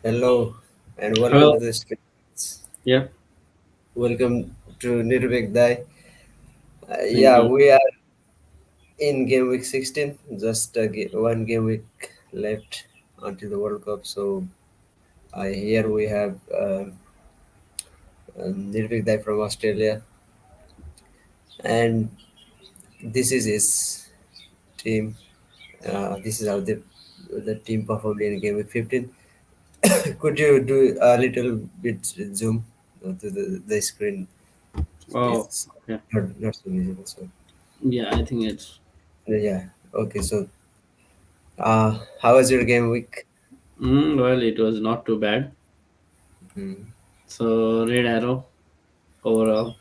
Hello and welcome to Hello. the streets. Yeah, Welcome to Nirvik Dai. thank Yeah, you. we are in game week 16. Just one game week left until the World Cup. So here we have Nirvik Dai from Australia, and this is his team. This is how the team performed in game week 15. Could you do a little bit zoom to the screen? Oh, It's okay. not so visible. So Yeah, I think it's yeah. Okay. So how was your game week? well. It was not too bad. Mm, So red arrow overall,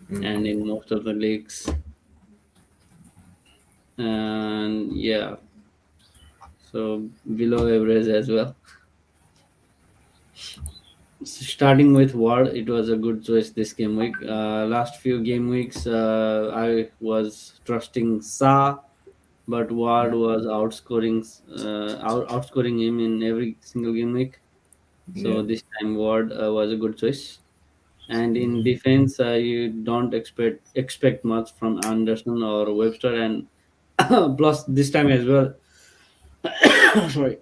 mm. and in most of the leagues, and yeah, so below average as well. So starting with Ward, it was a good choice this game week. Last few game weeks, I was trusting Sa, but Ward was outscoring him in every single game week. Yeah. So this time Ward was a good choice. And in Mm. defense, you don't expect much from Anderson or Webster, and plus this time as well. Sorry.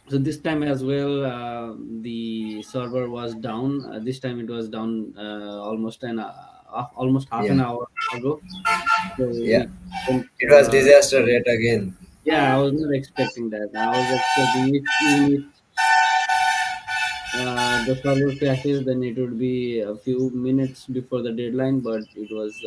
So this time as well, the server was down. This time it was down almost half Yeah. an hour ago. So Yeah. we couldn't, It was disaster rate again. yeah, I was not expecting that. I was expecting it even if the server crashes, then it would be a few minutes before the deadline, but it was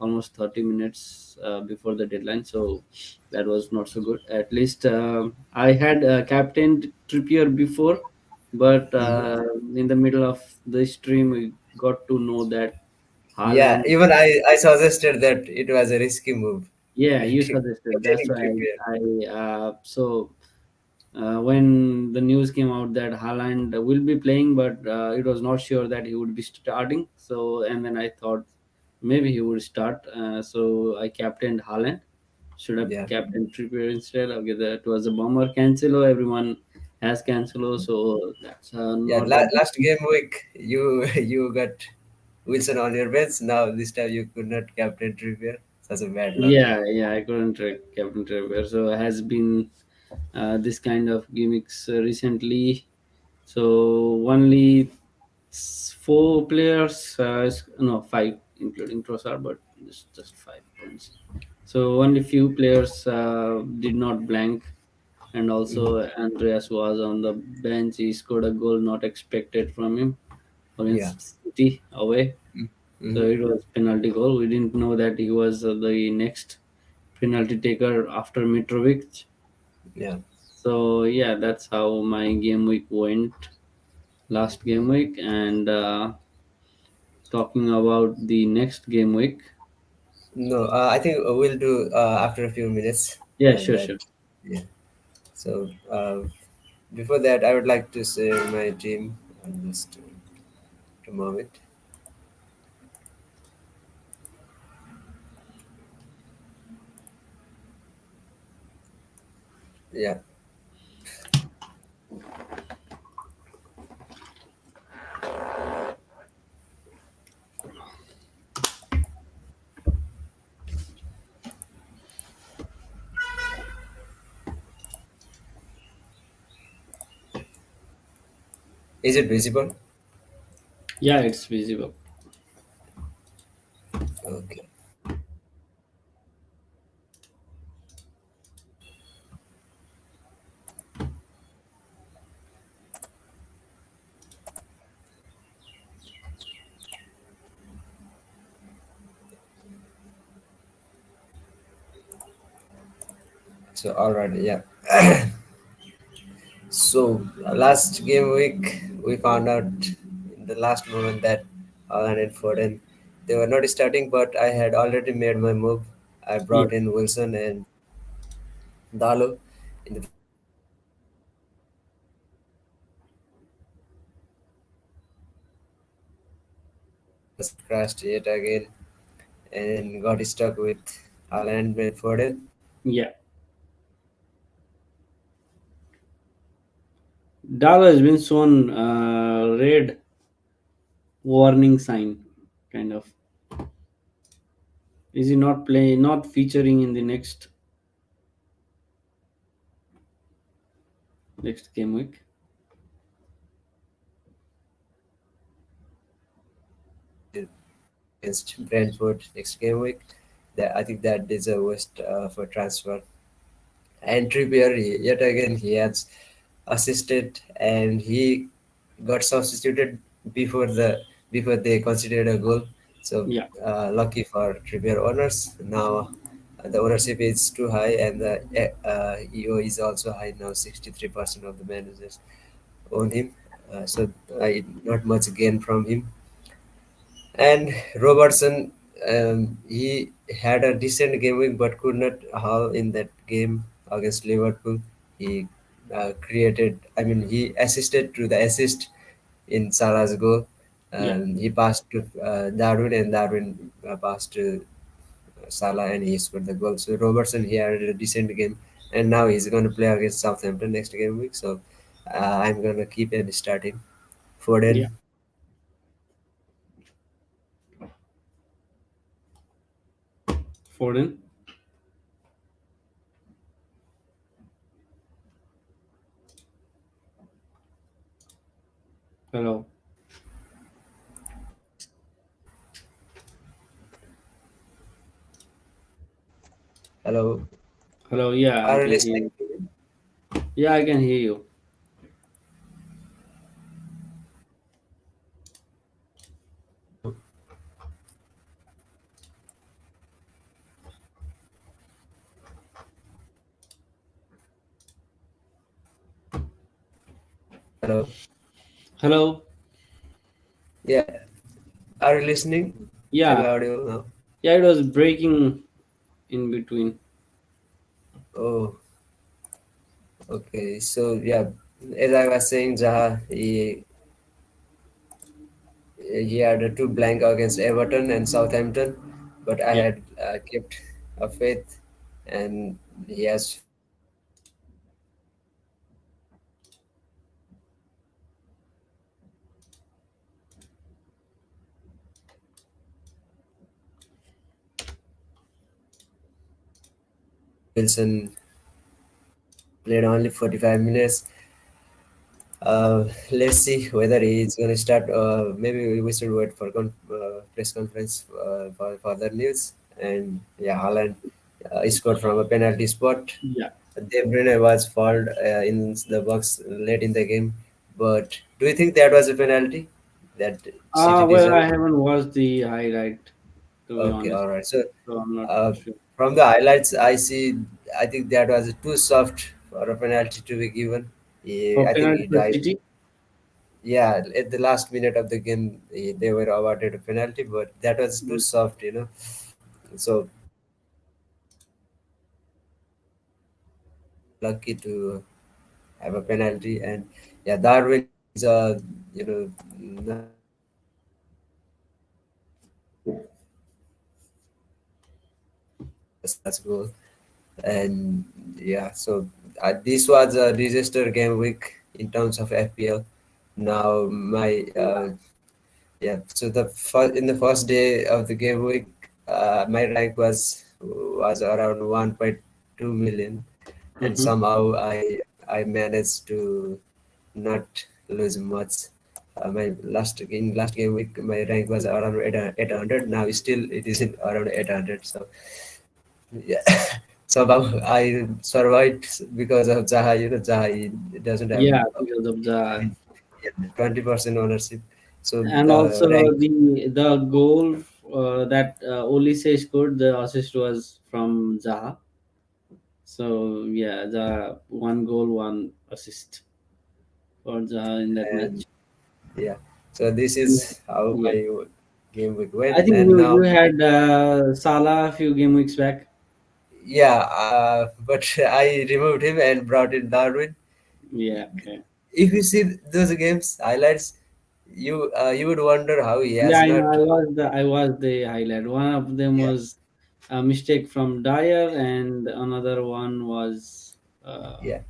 almost 30 minutes before the deadline, so that was not so good. At least I had captained Trippier before, but Mhm. in the middle of the stream, we got to know that Yeah. Haaland. Even I suggested that it was a risky move. Yeah, you suggested. That's Getting why prepared. when the news came out that Haaland will be playing, but it was not sure that he would be starting. So, and then I thought maybe he would start. So I captained Haaland. Should have Yeah. captained Trippier instead. Okay, that was a bummer. Cancelo, everyone has Cancelo, so that's Yeah. not a big Last game week you got Wilson on your bench. Now this time you could not captain Trippier. Such a bad luck. yeah, I couldn't captain Trippier. So has been this kind of gimmicks recently. So only four players, no, five, including Trossard, but just 5 points. So only few players did not blank, and Mhm. also Andreas was on the bench. He scored a goal not expected from him Yeah. against City away. So Mm-hmm. it was penalty goal. We didn't know that he was the next penalty taker after Mitrovic. Yeah. So yeah, that's how my game week went last game week. And talking about the next game week. No, I think we'll do after a few minutes. Yeah, sure, That sure. yeah. So before that, I would like to say my team. Just a moment. Yeah. Is it visible? Yeah, it's visible. Okay. So all right. Yeah. So last game week, we found out in the last moment that Alan and Foden they were not starting, but I had already made my move. I Yeah, brought in Wilson and Dalo in the first crashed yet again and got stuck with Alan and Foden. yeah. Dalo has been shown red warning sign, kind of. Is he not playing, not featuring in the next game week? Against Brentford next game week. That I think that is a worst for transfer. And Trippier, yet again, he has assisted and he got substituted before before they considered a goal. So Yeah, lucky for Trippier owners. Now the ownership is too high and the EO is also high now. 63% of the managers own him. So not much gain from him. And Robertson, he had a decent game week but could not haul in that game against Liverpool. He I mean, he assisted to the assist in Salah's goal. yeah, He passed to Darwin, and Darwin passed to Salah, and he scored the goal. So Robertson, he had a decent game, and now he's going to play against Southampton next game week. So I'm going to keep him starting. yeah. Foden, Foden. Hello, hello, hello. Yeah, I are you can hear listening you. to me? Yeah, I can hear you. Hello. Hello. Yeah, are you listening? Am Yeah, I audible now? yeah. It was breaking in between. Oh, okay. So yeah, as I was saying, Zaha, he had a two blank against Everton and Southampton, but I Yeah. had kept a faith, and he has Wilson played only 45 minutes. Let's see whether he's going to start. Maybe we should wait for press conference for further news. And yeah, Haaland scored from a penalty spot. Yeah. De Bruyne was fouled in the box late in the game. But do you think that was a penalty that City Well, I deserved? haven't watched the highlight, to be Okay, honest, all right. So so I'm not uh, sure. from the highlights, I think that was too soft for a penalty to be given. For I think penalty he for died. City. Yeah, at the last minute of the game, they were awarded a penalty, but that was too Mm. soft. So lucky to have a penalty, and yeah, Darwin is not Salah's goal, and yeah, so this was a disaster game week in terms of FPL. Now my yeah, so in the first day of the game week, my rank was around 1.2 million, and Mm-hmm. somehow I managed to not lose much. My last game week, my rank was around 800. Now still it is in around 800. So yeah, somehow I survived because of Zaha. Zaha he doesn't have Yeah, because of I the, mean, 20% ownership. So and also rank. the goal that Olise scored, the assist was from Zaha. So yeah, the one goal, one assist for Zaha in that And match. yeah, so this Yeah. is how Yeah. my game week I went, think and you now had Salah a few game weeks back. yeah, but I removed him and brought in Darwin. Yeah. Okay. If you see those games highlights, you would wonder how he Yeah, has I know. not. I was the highlight. One of them Yeah, was a mistake from Dyer, and another one was uh, yeah.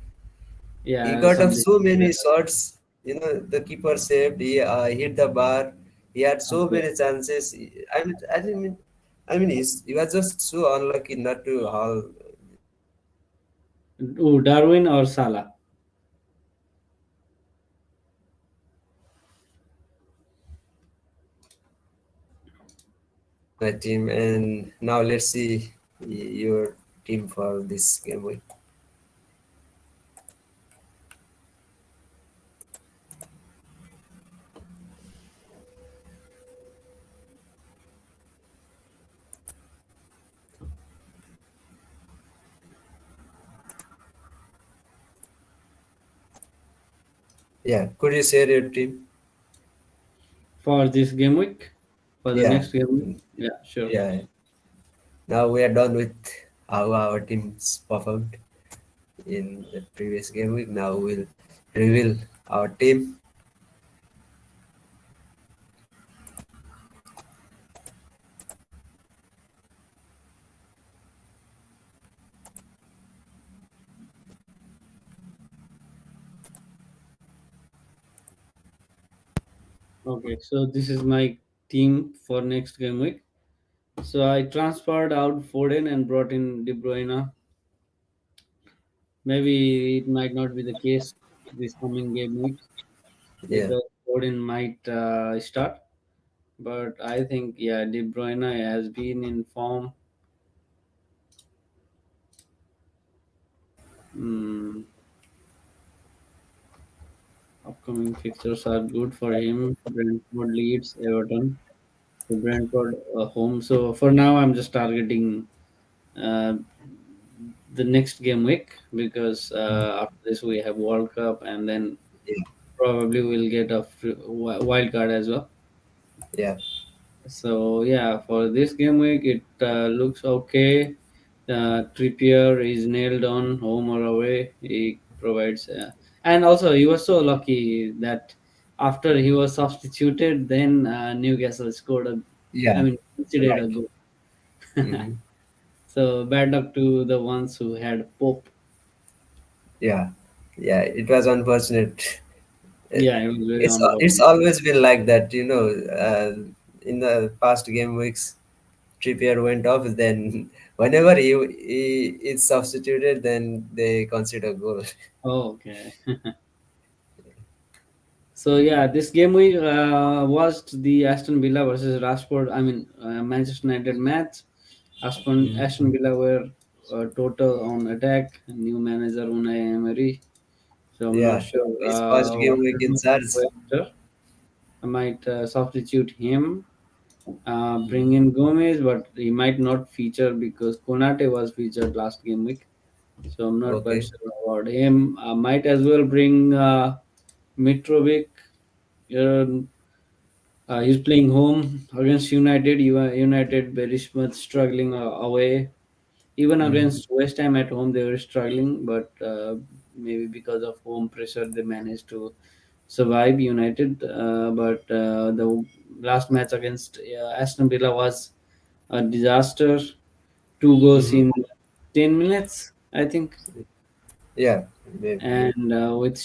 He Yeah, got up something so like many that. shots. The keeper saved. He hit the bar. He had so Okay. many chances. I mean, he was just so unlucky not to haul Oh, Darwin or Salah? my team. And now let's see your team for this game week. Yeah, could you share your team? For this game week? For the Yeah, next game week? Yeah, sure. yeah. Now we are done with how our teams performed in the previous game week. Now we'll reveal our team. Okay, so this is my team for next game week. So I transferred out Foden and brought in De Bruyne. Maybe it might not be the case this coming game week Yeah, because Foden might start. But I think, yeah, De Bruyne has been in form. Mm, upcoming fixtures are good for him. Brentford leads Everton. So Brentford home. So for now, I'm just targeting uh, the next game week because after this we have World Cup and then yeah, probably we'll get a wild card as well. yeah, So yeah, for this game week it looks okay. Trippier is nailed on home or away. He provides, and also he was so lucky that after he was substituted, then Newcastle scored a, I yeah. mean, considered a Right. goal. Hmm. So bad luck to the ones who had Pope. Yeah, yeah. It was unfortunate. It- Yeah, it was very it's unfortunate. always been like that. In the past game weeks, Trippier went off. Then whenever he is substituted, then they consider goal. Oh, okay. So yeah, this game we watched the Aston Villa versus Rashford. I mean Manchester United match. Mm. Aston Villa were total on attack. New manager Unai Emery. So I'm not Yeah, sure his first what game week to in do charge. after. I might substitute him, bring Mm. in Gomez, but he might not feature because Konate was featured last game week. So I'm not quite Okay. sure about him. I might as well bring Mitrovic. Uh, he's playing home against United. United very much struggling away. Even Mm. against West Ham at home, they were struggling, but maybe because of home pressure, they managed to survive United. But the last match against Aston Villa was a disaster. Two goals Hmm. in 10 minutes, I think, Yeah, maybe. and with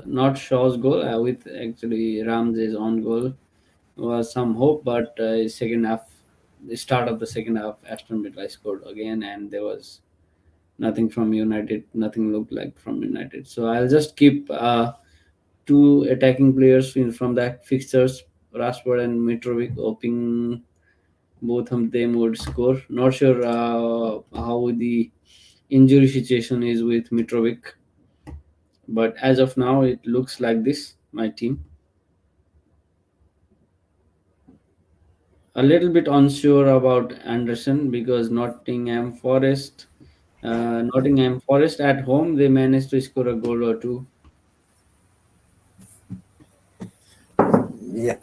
not Shaw's goal, with actually Ramsey's own goal was some hope, but second half, the start of the second half, Aston Villa scored again, and there was nothing from United. Nothing looked like from United. So I'll just keep two attacking players from that fixtures, Rashford and Mitrovic, hoping both of them would score. Not sure how the injury situation is with Mitrovic, but as of now, it looks like this. My team. A little bit unsure about Anderson because Nottingham Forest at home, they managed to score a goal or two. Yeah.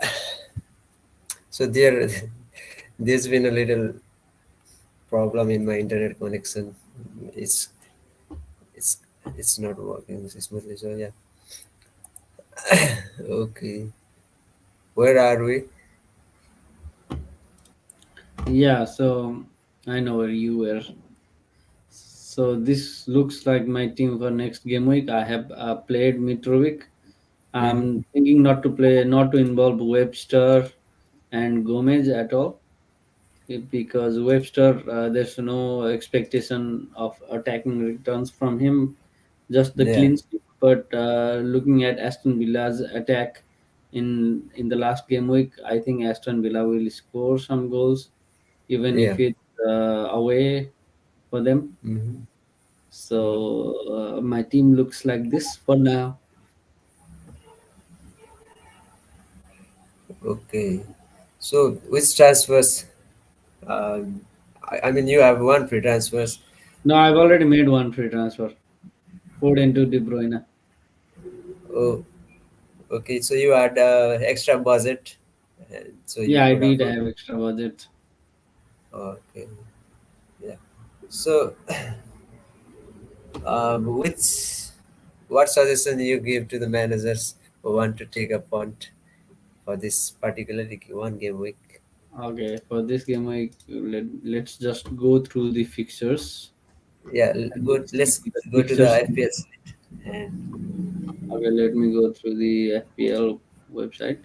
So there's been a little problem in my internet connection. It's it's it's not working smoothly. So yeah. Okay. Where are we? Yeah, so I know where you were. So this looks like my team for next game week. I have played Mitrovic. Mm-hmm. I'm thinking not to involve Webster and Gomez at all, because Webster, there's no expectation of attacking returns from him, just the Yeah, clean sheet. But looking at Aston Villa's attack in the last game week, I think Aston Villa will score some goals, even yeah. if it's away for them. Mm-hmm. So my team looks like this for now. Okay. So which transfers? I mean, you have one free transfers. No, I've already made one free transfer. Foden to De Bruyne. Oh, okay. So you had extra budget, so you Yeah, I could did afford. have extra budget. Okay. Yeah. So, which what suggestion you give to the managers who want to take a punt for this particular one game week? Okay, for this game, let's just go through the fixtures. Yeah, And go. see Let's the go to the fixtures. FPL slate. And Okay, let me go through the FPL website.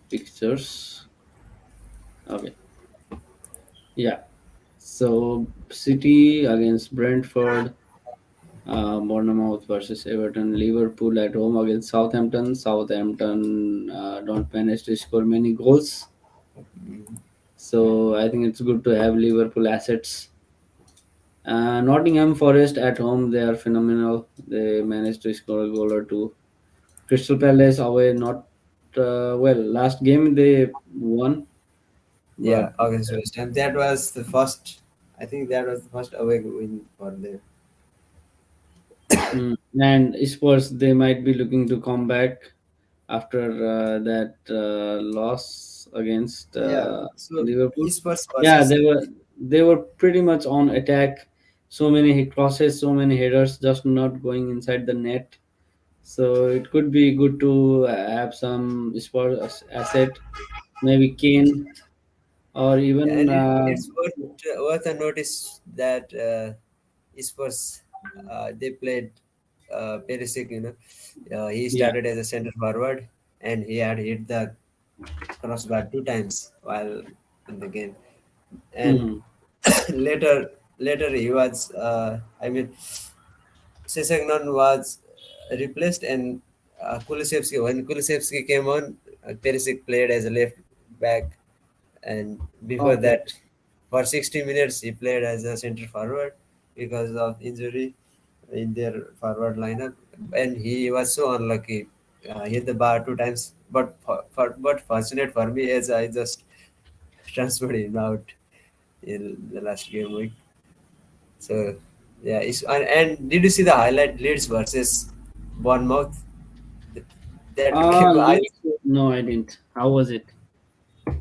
Fixtures. Okay, yeah. So City against Brentford, Bournemouth versus Everton, Liverpool at home against Southampton. Southampton don't manage to score many goals, so I think it's good to have Liverpool assets. Nottingham Forest at home, they are phenomenal. They managed to score a goal or two. Crystal Palace away, not well. Last game they won, yeah, but against West Ham. That was the first. I think that was the first away win for them. and Spurs they might be looking to come back after that loss against Yeah. So Liverpool. Spurs Yeah, versus they were pretty much on attack. So many hit crosses, so many headers, just not going inside the net. So it could be good to have some Spurs asset, maybe Kane or yeah, even and it's worth a notice that Spurs they played Perisic. He yeah. started as a center forward, and he had hit the crossbar two times while in the game. And Hmm. later he was. I mean, Sesagnon was replaced, and Kulusevski. When Kulusevski came on, Perisic played as a left back, and before Okay. that, for 60 minutes he played as a center forward because of injury in their forward lineup, and he was so unlucky. Hit the bar two times, but but fortunate for me as I just transferred him out in the last game week. So yeah, and did you see the highlight Leeds versus Bournemouth? That game, I Leeds. No, I didn't. How was it?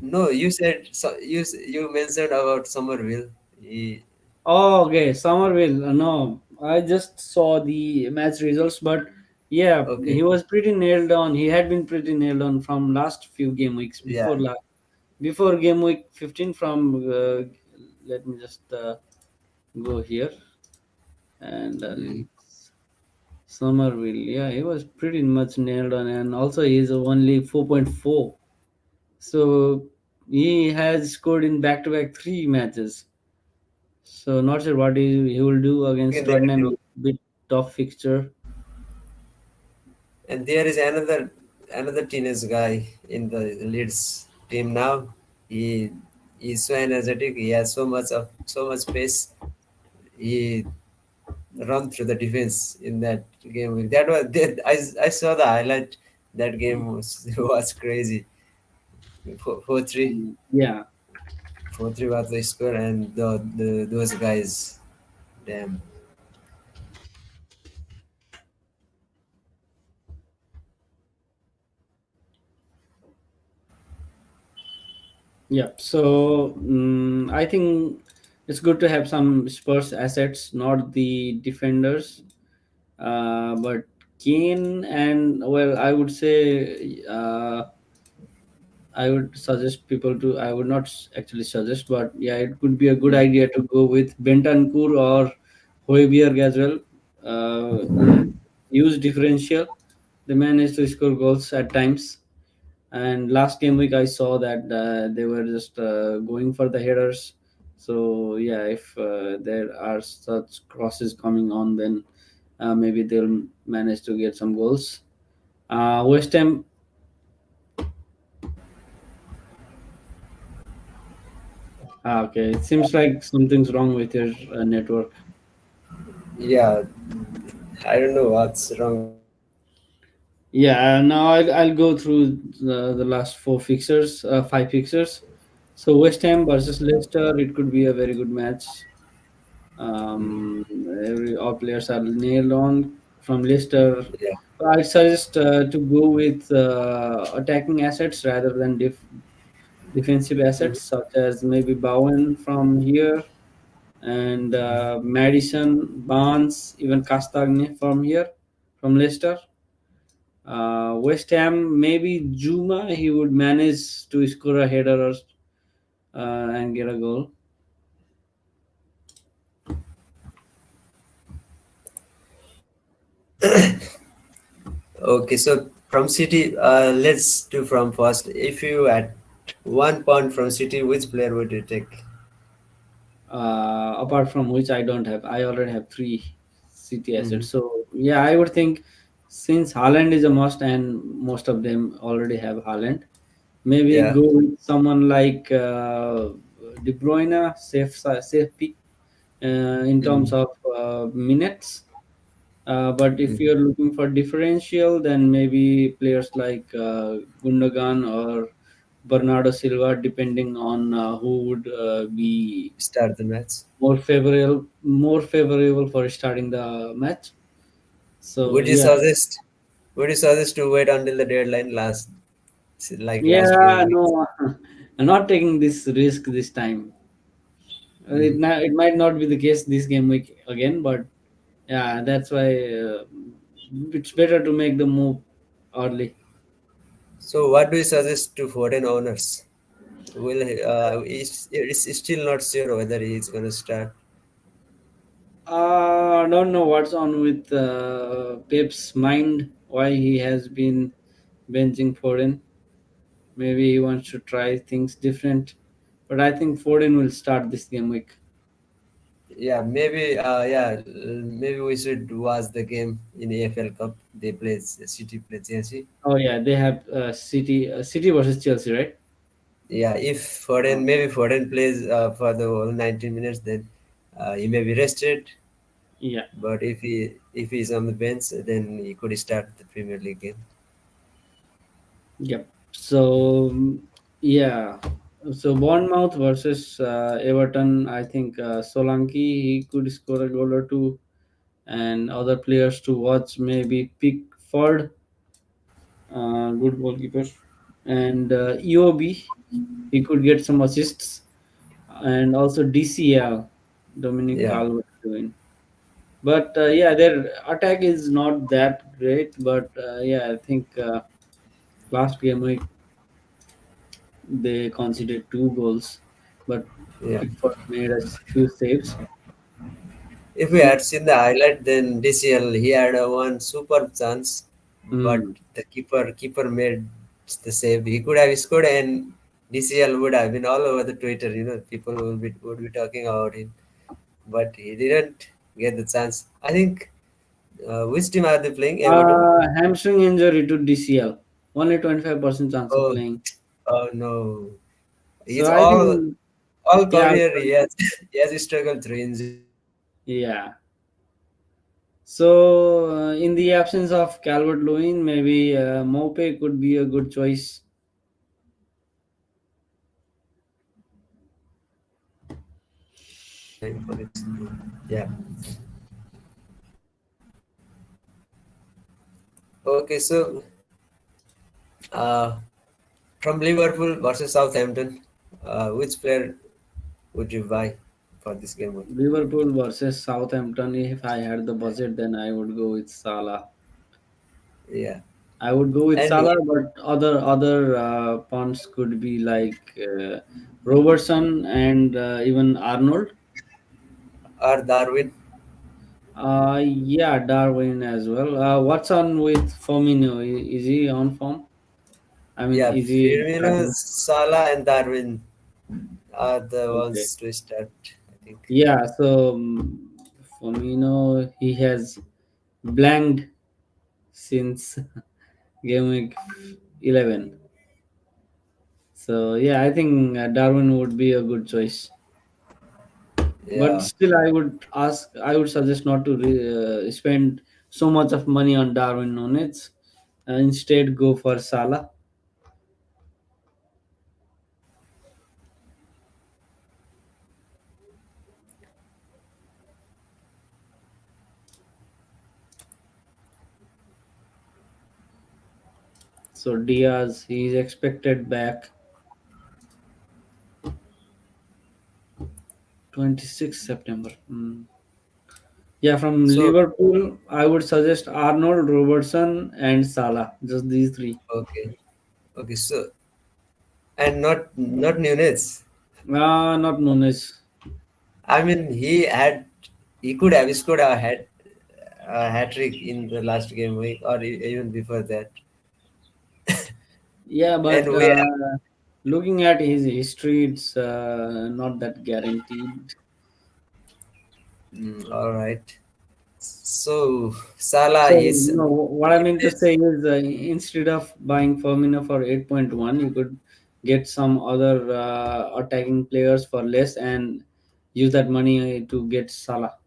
no, you said so. You mentioned about Somerville. He Oh, okay. Somerville. No, I just saw the match results, but yeah, he okay, was pretty nailed on. He had been pretty nailed on from last few game weeks yeah. before game week 15. From let me just go here and Mm. Leeds. Somerville. Yeah, he was pretty much nailed on, and also he's only 4.4. So he has scored in back-to-back three matches. So not sure what he will do Okay, against there Tottenham. too. Bit tough fixture. And there is another teenage guy in the Leeds team now. He is so energetic. He has so much pace. He run through the defense in that game. That was that I saw the highlight. That game was crazy. 4-3. Yeah, 4-3 was the score, and those guys, damn. yeah. So I think it's good to have some Spurs assets, not the defenders, but Kane and well, I would say I would suggest people to. I would not actually suggest, but yeah, it could be a good idea to go with Bentancur or Hoiberg as well. Use differential. They manage to score goals at times. And last game week, I saw that they were just going for the headers. So yeah, if there are such crosses coming on, then maybe they'll manage to get some goals. West Ham. Okay, it seems like something's wrong with your network. Yeah, I don't know what's wrong with my network. Yeah, now I'll go through the last four fixtures, five fixtures. So West Ham versus Leicester, it could be a very good match. Um, all players are nailed on from Leicester. Yeah. I suggest to go with attacking assets rather than defensive Mhm. assets, such as maybe Bowen from here and Madison, Barnes, even Castagne from here, from Leicester. West Ham, maybe Juma, he would manage to score a header and get a goal. Okay, so from City, let's do from first. If you had 1 pound from City, which player would you take? Apart from which I don't have, I already have three City Hmm. assets. So yeah, I would think since Haaland is a must and most of them already have Haaland, maybe Yeah. go with someone like De Bruyne, safe pick in terms Mm. of minutes. But if you're looking for differential, then maybe players like Gundogan or Bernardo Silva, depending on who would be Start the match. more favorable for starting the match. So Would you yeah, suggest? Would you suggest to wait until the deadline like last yeah, game week? no, I'm not taking this risk this time. Mhm. It might not be the case this game week again, but yeah, that's why it's better to make the move early. So, what do you suggest to foreign owners? Will it's still not sure whether he's gonna start. I don't know what's on with Pep's mind, why he has been benching Foden. Maybe he wants to try things different. But I think Foden will start this game week. Yeah, maybe. Maybe we should watch the game in AFL Cup. They play City play Chelsea. Oh yeah, they have City versus Chelsea, right? Yeah, if Uh, Foden plays for the whole 90 minutes, then he may be rested. yeah, But if he's on the bench, then he could start the Premier League game. yep. So yeah, so Bournemouth versus Everton. I think Solanke he could score a goal or two, and other players to watch maybe Pickford, good goalkeeper, and EOB. He could get some assists, and also DCL, Dominic Yeah, Calvert-Lewin. But yeah, their attack is not that great. But yeah, I think last game week they conceded two goals, but yeah. Pickford made a few saves. If we So had seen the highlight, then DCL he had a one superb chance, but mm, the keeper made the save. He could have scored, and DCL would have been all over the Twitter. People would be talking about him, but he didn't get the chance. I think which team are they playing? Everton. hamstring injury to DCL, only 25% chance of Oh, playing. oh no! So He's I think all Thiago, career he has struggled through injuries. yeah. So in the absence of Calvert Lewin, maybe Mope could be a good choice. Time for it. Yeah. Okay, so uh, from Liverpool versus Southampton, which player would you buy for this game week? Liverpool versus Southampton. If I had the budget, then I would go with Salah. Yeah. I would go with And Salah, but other pawns could be like Robertson and even Arnold. or Darwin. Yeah, Darwin as well. What's on with Firmino? Is he on form? I mean, Yeah, is he Firmino, starting? Salah, and Darwin are the Okay. ones to start, I think. Yeah, so Firmino, he has blanked since Gameweek 11. So yeah, I think Darwin would be a good choice. But Yeah. still, I would suggest not to spend so much of money on Darwin Nunes. Instead, go for Salah. So Diaz, he is expected back 26 September. Yeah, from So Liverpool, I would suggest Arnold, Robertson, and Salah. Just these three. okay, okay. So and not Nunes. Not Nunes. I mean, he could have scored a hat trick in the last game week or even before that. Yeah, And but we have looking at his history, it's not that guaranteed. all right. So Salah So, is what I mean to say is, instead of buying Firmino for 8.1, you could get some other attacking players for less and use that money to get Salah.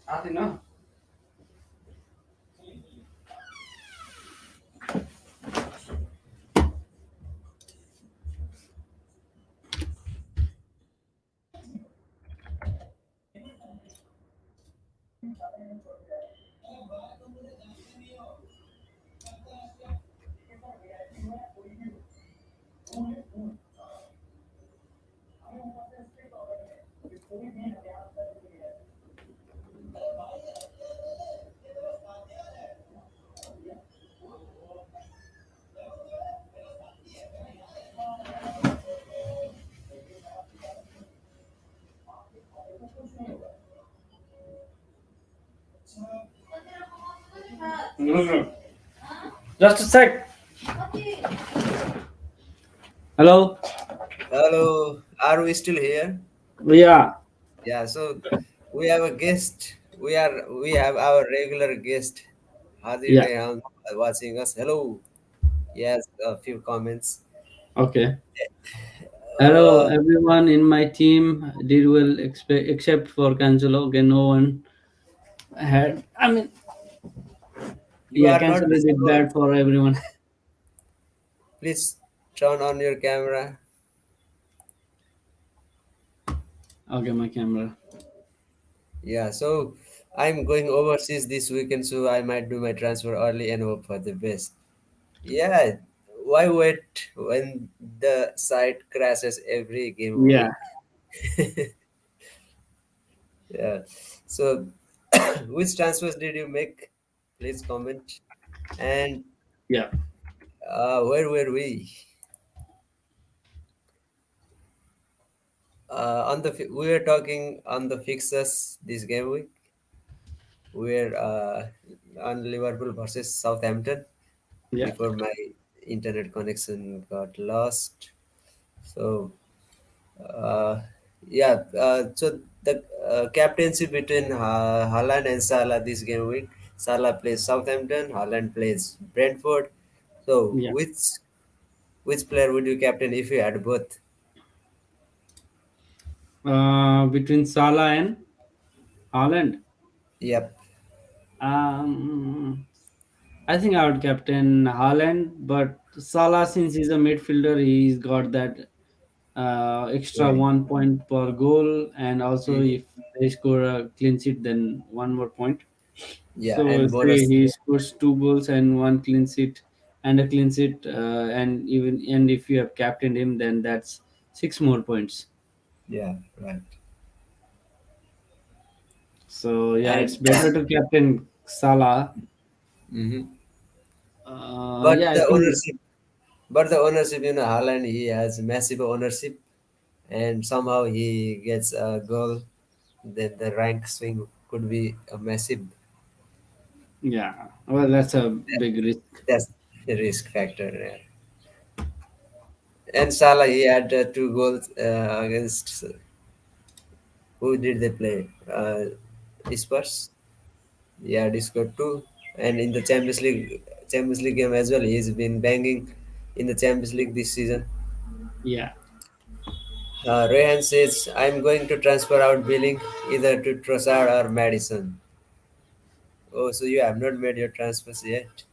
आते ना. Just a sec. Hello. Hello, are we still here? Yeah. Yeah, so we have a guest. We have our regular guest, Hadi Yeah. Rehan, watching us. Hello. Yes, a few comments. Okay. Hello, Uh, everyone in my team did well, except for Cancelo. Okay, no one had. I mean, you yeah, are not Cancelo did visible. bad for everyone. Please turn on your camera. Okay, my camera. Yeah, so I'm going overseas this weekend, so I might do my transfer early and hope for the best. Yeah, why wait when the site crashes every game Yeah. week? Yeah. So, which transfers did you make? Please comment. And Yeah. where were we? We were talking on the fixes this game week. We were on Liverpool versus Southampton Yeah. before my internet connection got lost. So yeah, so the captaincy between Haaland and Salah this game week. Salah plays Southampton, Haaland plays Brentford. So Yeah. which player would you captain if you had both? Between Salah and Haaland. Yep. Um, I think I would captain Haaland, but Salah, since he's a midfielder, he's got that extra Right. 1 point per goal, and also Mhm. if they score a clean sheet, then 1 more point. Yeah, So and say bonus. he scores 2 goals and one clean sheet and a clean sheet, and if you have captained him, then that's 6 more points. Yeah, right. So yeah, it's And better to captain Salah. mhm. Yeah, but I the think. ownership, but the ownership, Haaland, he has massive ownership, and somehow he gets a goal. Then the rank swing could be a massive. Yeah, well, that's a big risk. That's the risk factor there. And Salah, he had two goals against who did they play? Spurs. Yeah, he scored two. And in the Champions League game as well, he's been banging in the Champions League this season. Yeah. Rehan says, "I'm going to transfer out billing either to Trossard or Madison." Oh, so you have not made your transfers yet.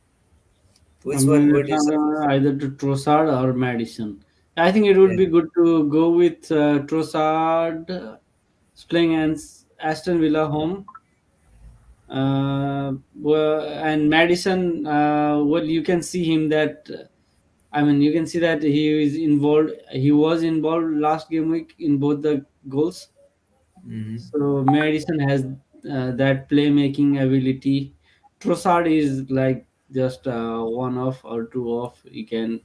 I Which one mean, would you suggest? either to Trossard or Madison. I think it would Yeah. be good to go with Trossard playing against Aston Villa home. And Madison, well, you can see him that. I mean, you can see that he is involved. He was involved last game week in both the goals. Hmm. So Madison has that playmaking ability. Trossard is like just one off or two off. He can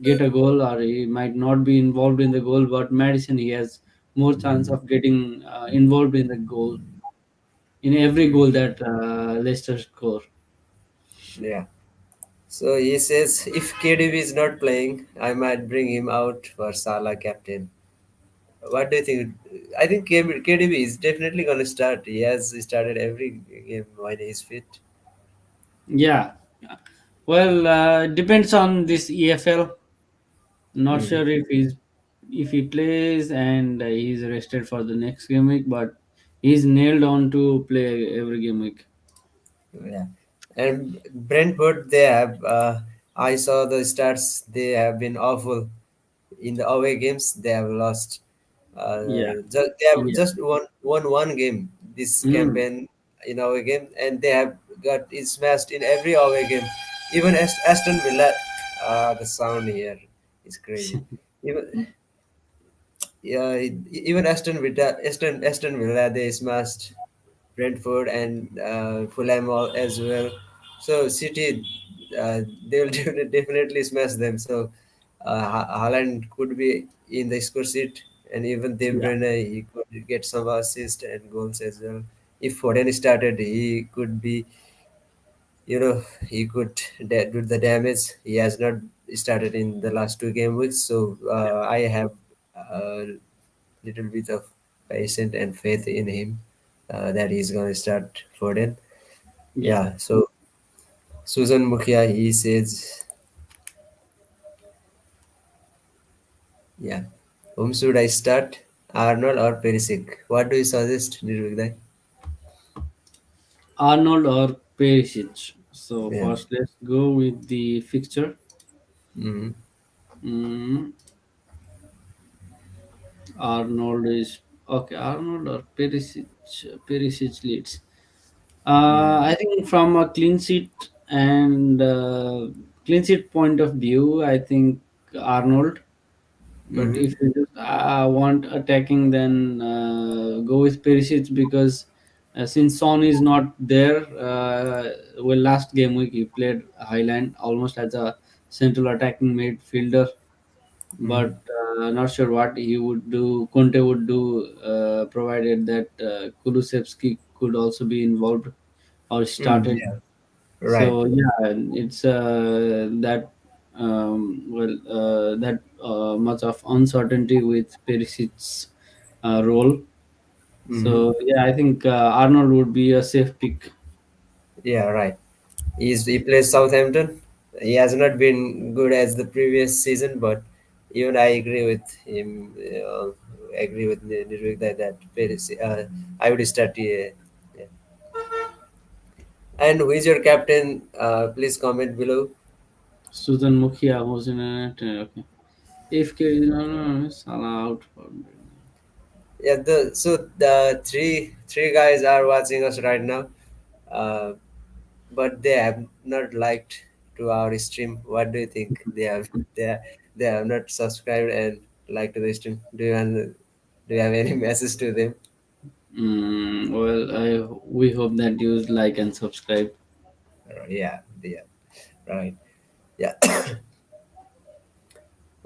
get a goal or he might not be involved in the goal. But Madison, he has more chance of getting involved in the goal in every goal that Leicester score. Yeah. So he says if KDB is not playing, I might bring him out for Salah captain. What do you think? I think KDB is definitely going to start. He has started every game when he's fit. Yeah. Well, depends on this EFL. Not Hmm. sure if he's if he plays and he's rested for the next game week, but he's nailed on to play every game week. Yeah, and Brentford, they have. I saw the stats. They have been awful in the away games. They have lost. Yeah, They have yeah. just won one game this Mm. campaign in away game, and they have got it smashed in every away game. Even Aston Villa. The sound here is crazy. Even yeah, even Aston Villa, they smashed Brentford and Fulham as well. So City, they will definitely smash them. So Haaland could be in the score sheet, and even De Yeah, Bruyne, he could get some assist and goals as well. If Foden started, he could be, he could do the damage. He has not started in the last two game weeks, so I have a little bit of patience and faith in him that he's going to start Foden. yeah. Yeah, so Susan Mukhia, he says, yeah, whom should I start? Arnold or Perisic? What do you suggest, Nirvik? Arnold or Perisic. So Yeah. first, let's go with the fixture. Mm-hmm. Mm, Arnold is okay. Arnold or Perisic. Perisic leads. Mm-hmm. I think from a clean sheet point of view, I think Arnold. But Mm-hmm. if you just want attacking, then go with Perisic because since Son is not there, well, last game week he played Highland almost as a central attacking midfielder, Mm-hmm. but not sure what he would do. Conte would do, provided that Kulusevski could also be involved or started. Yeah. Right. So yeah, it's that much of uncertainty with Perisic's role. Mm-hmm. So yeah, I think Arnold would be a safe pick. Yeah. Right. He plays Southampton. He has not been good as the previous season, but even I agree with him. Agree with Nirvik that Paris, I would start. Yeah. And who is your captain? Please comment below. Susan Mukhia was in it. Okay. If K no, no, Salah out for. Yeah. The three guys are watching us right now, uh, but they have not liked to our stream. What do you think? They have not subscribed and liked to the stream. Do you have any message to them? We hope that you like and subscribe. Yeah, yeah, right. Yeah.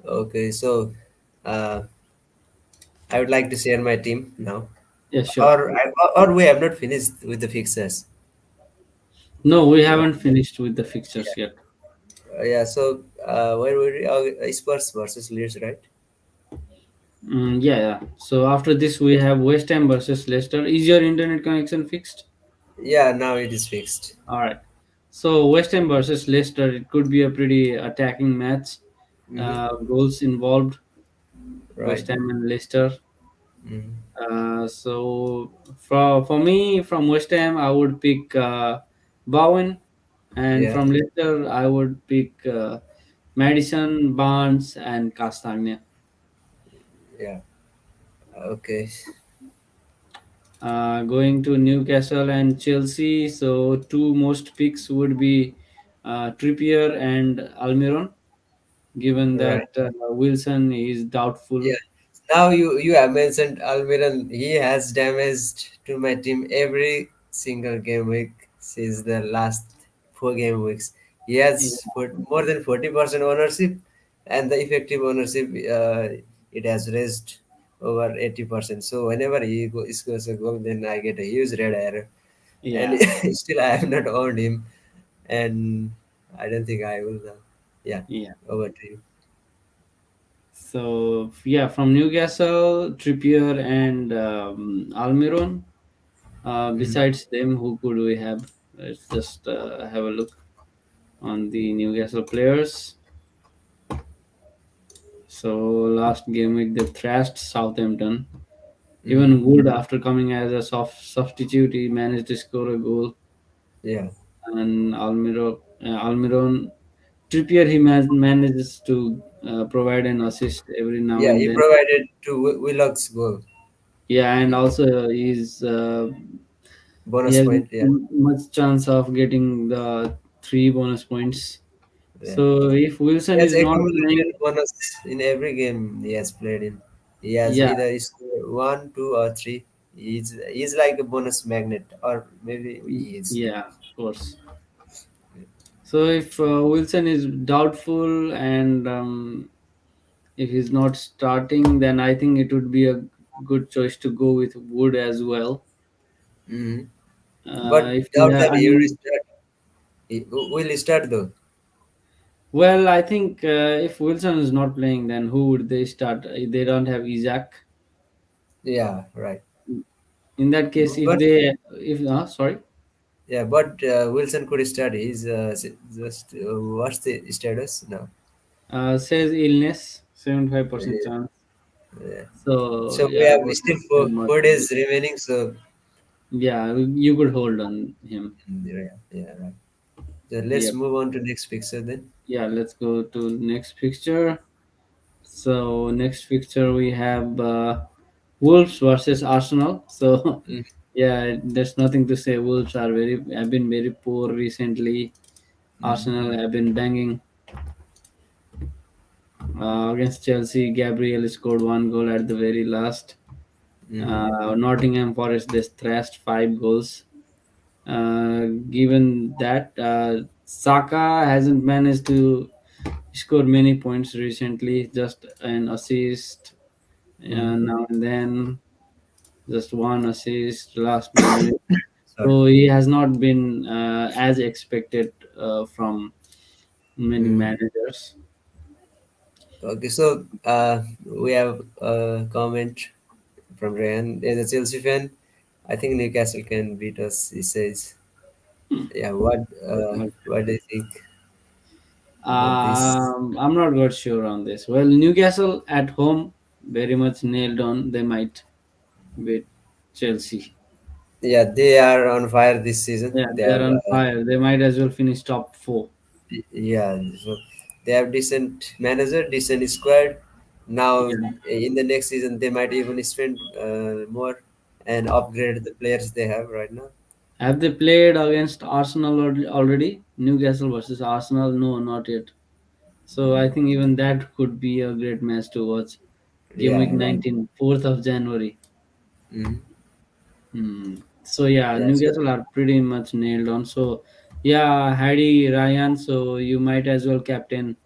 Okay, so uh, I would like to share my team now, Yeah, sure. or we have not finished with the fixers. No, we Yeah, haven't finished with the fixtures yet. yeah. So where were we? Spurs versus Leeds, right? Yeah, yeah. So after this, we have West Ham versus Leicester. Is your internet connection fixed? Yeah, now it is fixed. All right. So West Ham versus Leicester, it could be a pretty attacking match. Mm-hmm. Goals involved, Right. West Ham and Leicester. Mm-hmm. So for me, from West Ham, I would pick Bowen, and Yeah, from Leicester, I would pick Madison, Barnes, and Castagne. yeah. Okay. Going to Newcastle and Chelsea, so two most picks would be Trippier and Almiron, given Right. that Wilson is doubtful. Yeah. Now you have mentioned Almiron. He has damaged to my team every single game week since the last four game weeks. He Yeah, has more than 40% ownership, and the effective ownership it has raised over 80%. So whenever scores a goal, then I get a huge red arrow, and yeah, still I have not owned him, and I don't think I will now. Yeah, yeah. over to you. So yeah, from Newcastle, Trippier and Almiron. Mhm. Besides them, who could we have? Let's just have a look on the Newcastle players. So last game week they thrashed Southampton. Mm-hmm. Even Wood, after coming as a soft substitute, he managed to score a goal. Yeah. And Almiron Trippier, he manages to provide an assist every now Yeah, and he then. provided to Willock's goal. Yeah, and He, also he bonus has point. Yeah. much chance of getting the three bonus points. Yeah. So if He Wilson has is not accumulated playing, bonus in every game he has played in. He has yeah, either scored one, two, or three. He's like a bonus magnet, or maybe he is. yeah, of course. So if Wilson is doubtful and if he's not starting, then I think it would be a good choice to go with Wood as well. Hmm. But If you doubt have, that I he will mean, start. He will start though. well, I think if Wilson is not playing, then who would they start? They don't have Isaac. Yeah, right. In that case, But if sorry, yeah, but Wilson could start. He's just what's the status now? says illness, 75% Yeah. chance. Yeah. So So we yeah, have what still can much four do? days remaining. So Yeah, you could hold on him. yeah, yeah, right. So let's Yep. move on to next picture then. Yeah, let's go to next picture. So next fixture we have Wolves versus Arsenal. So Mm, yeah, there's nothing to say. Wolves have been very poor recently. mm, Arsenal have been banging against Chelsea. Gabriel scored one goal at the very last. mm, Nottingham Forest they thrashed 5 goals. Given that Saka hasn't managed to score many points recently, just an assist mm. now and then, just one assist last game. Sorry. So he has not been as expected from many Mm. managers. Okay, so we have a comment from Ryan. As a Chelsea fan, I think Newcastle can beat us. He says, "Yeah, what do you think about this?" I'm not quite sure on this. Well, Newcastle at home very much nailed on. They might beat Chelsea. Yeah, they are on fire this season. Yeah, They they're have on fire. They might as well finish top four. yeah, so they have decent manager, decent squad. Now Yeah. in the next season, they might even spend more and upgrade the players they have right now. Have they played against Arsenal already? Newcastle versus Arsenal? No, not yet. So I think even that could be a great match to watch. Game week Yeah, right. 19, 4th of January. Mhm. So yeah, Yeah, so Newcastle are pretty much nailed on. So yeah, Hardy Ryan. So you might as well captain,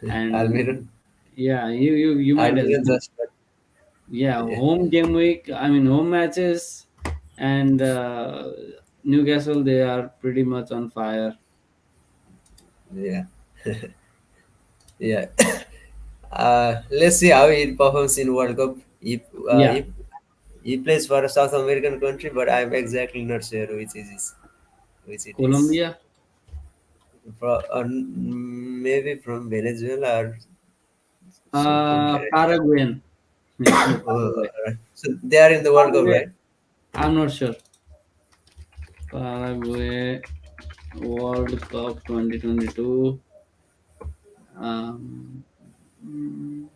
and Almiron, yeah, you might as Almiron well. just got, Yeah, yeah, home game week. I mean, home matches, and Newcastle they are pretty much on fire. yeah, yeah. Let's see how he performs in World Cup. Yeah, If he plays for a South American country, but I'm exactly not sure which it is. Colombia, Maybe from Venezuela or something. Paraguayan. It's the Oh, Paraguay. alright. So they are in the World Cup, Paraguay. right? I'm not sure. Paraguay World Cup 2022. Um, mm,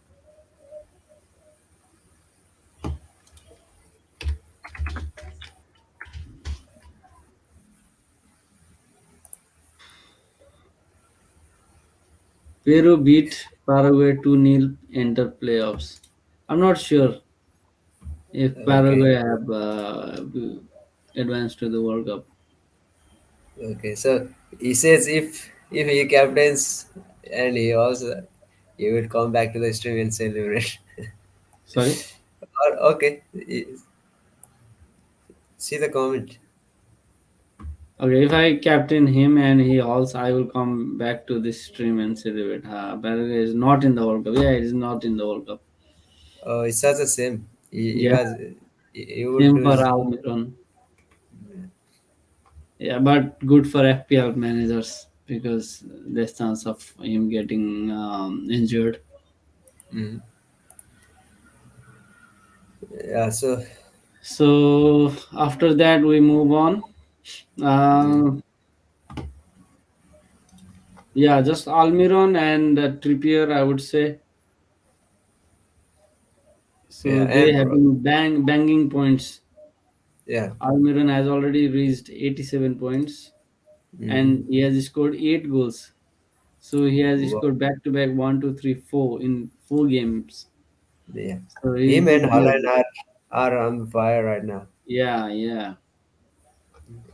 Peru beat Paraguay 2-0, enter playoffs. I'm not sure if Okay, Paraguay have advanced to the World Cup. okay. So he says if he captains and he will come back to the stream and celebrate. Sorry. Or okay, see the comment. Okay, if I captain him and he also, I will come back to this stream and celebrate. Paraguay is not in the World Cup. Yeah, it is not in the World Cup. Oh, it's such the same. He Yeah, was he would same do for his Almiron. Yeah, but good for FPL managers because there's chance of him getting injured. Mm. Yeah. So. So after that, we move on. Mm. Uh, yeah, just Almiron and Trippier, I would say. Yeah. So they And have been banging points. yeah. Almiron has already reached 87 points Mm. and he has scored 8 goals. So he has Wow. scored back to back one, two, three, four in 4 games. Yeah. So he Him and could be a, Haaland are on fire right now. yeah, yeah.